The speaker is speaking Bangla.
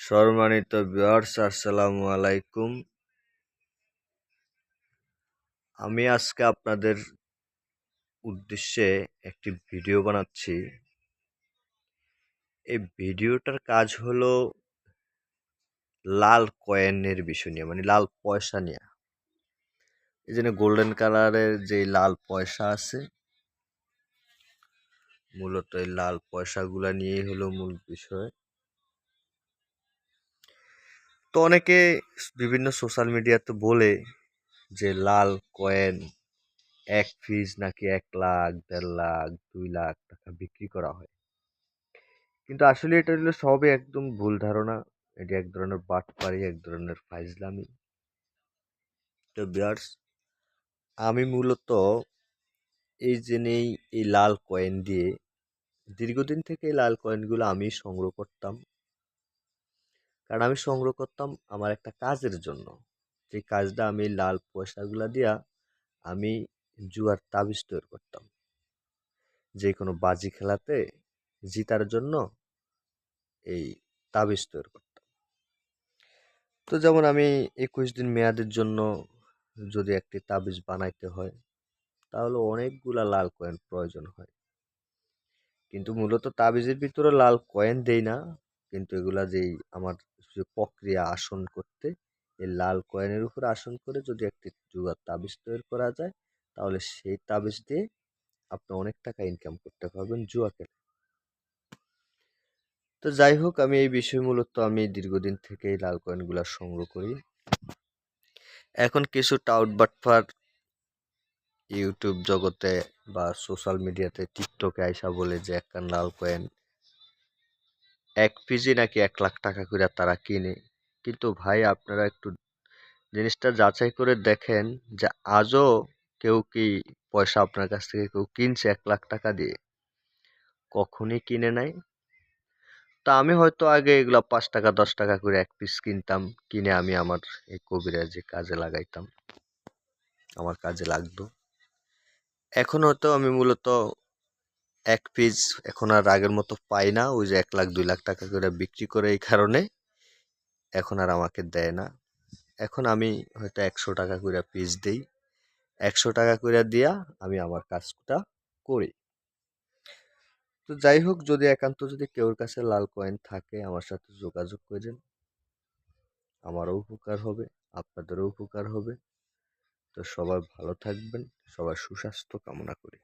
সম্মানিত ভিউয়ার্স, আসসালামু আলাইকুম। আমি আজকে আপনাদের উদ্দেশ্যে একটি ভিডিও বানাচ্ছি। এই ভিডিওটার কাজ হলো লাল কয়েনের বিষয় নিয়ে, মানে লাল পয়সা নিয়ে। এই জন্য গোল্ডেন কালারের যে লাল পয়সা আছে, মূলত এই লাল পয়সাগুলা নিয়েই হলো মূল বিষয়। তো অনেকে বিভিন্ন সোশ্যাল মিডিয়াতে বলে যে লাল কয়েন 1 পিস নাকি 1 লাখ, 1.5 লাখ, 2 লাখ টাকা বিক্রি করা হয়। কিন্তু আসলে এটা হলো সবই একদম ভুল ধারণা। এটি এক ধরনের বাটপারি, এক ধরনের ফাইজলামি। তো ভিউয়ার্স, আমি মূলত এই লাল কয়েন দিয়ে দীর্ঘদিন থেকে এই লাল কয়েনগুলো আমি সংগ্রহ করতাম। কারণ আমি সংগ্রহ করতাম আমার একটা কাজের জন্য। যে কাজটা আমি লাল পয়সাগুলা দিয়া আমি জুয়ার তাবিজ তৈরি করতাম। যে কোনো বাজি খেলাতে জিতার জন্য এই তাবিজ তৈরি করতাম। তো যেমন আমি 21 দিন মেয়াদের জন্য যদি একটি তাবিজ বানাইতে হয়, তাহলে অনেকগুলা লাল কয়েন প্রয়োজন হয়। কিন্তু মূলত তাবিজের ভিতরে লাল কয়েন দেই না, কিন্তু এগুলা যেই আমার যে প্রক্রিয়া আসন করতে, এই লাল কয়েনের উপর আসন করে যদি একটি জুয়ার তাবিজ তৈরি করা যায়, তাহলে সেই তাবিজ দিয়ে আপনি অনেক টাকা ইনকাম করতে পারবেন জুয়া খেলে। তো যাই হোক, আমি এই বিষয় মূলত আমি দীর্ঘদিন থেকে এই লাল কয়েনগুলা সংগ্রহ করি। এখন কিছু টাউট বাটপার ইউটিউব জগতে বা সোশ্যাল মিডিয়াতে টিকটকে আইসা বলে যে একখান লাল কয়েন 1 পিসি নাকি 1 লাখ টাকা করে তারা কিনে। কিন্তু ভাই, আপনারা একটু জিনিসটা যাচাই করে দেখেন যে আজও কেউ কি পয়সা আপনার কাছ থেকে কেউ কিনছে 1 লাখ টাকা দিয়ে? কখনই কিনে নাই। তা আমি হয়তো আগে এগুলা 5 টাকা 10 টাকা করে 1 পিস কিনতাম, কিনে আমি আমার এই কবিরাজি কাজে লাগাইতাম, আমার কাজে লাগতো। এখন হয়তো আমি মূলত 1 পিস এখন আর আগের মতো পাই না। ওই যে 1 লাখ 2 লাখ টাকা করে বিক্রি করে, এই কারণে এখন আর আমাকে দেয় না। এখন আমি হয়তো 100 টাকা করে পিস দেই। 100 টাকা করে দিয়া আমি আমার কাজটা করি। তো যাই হোক, যদি একান্ত যদি কেউর কাছে লাল কয়েন থাকে, আমার সাথে যোগাযোগ করেন। আমারও উপকার হবে, আপনাদেরও উপকার হবে। তো সবাই ভালো থাকবেন, সবার সুস্বাস্থ্য কামনা করি।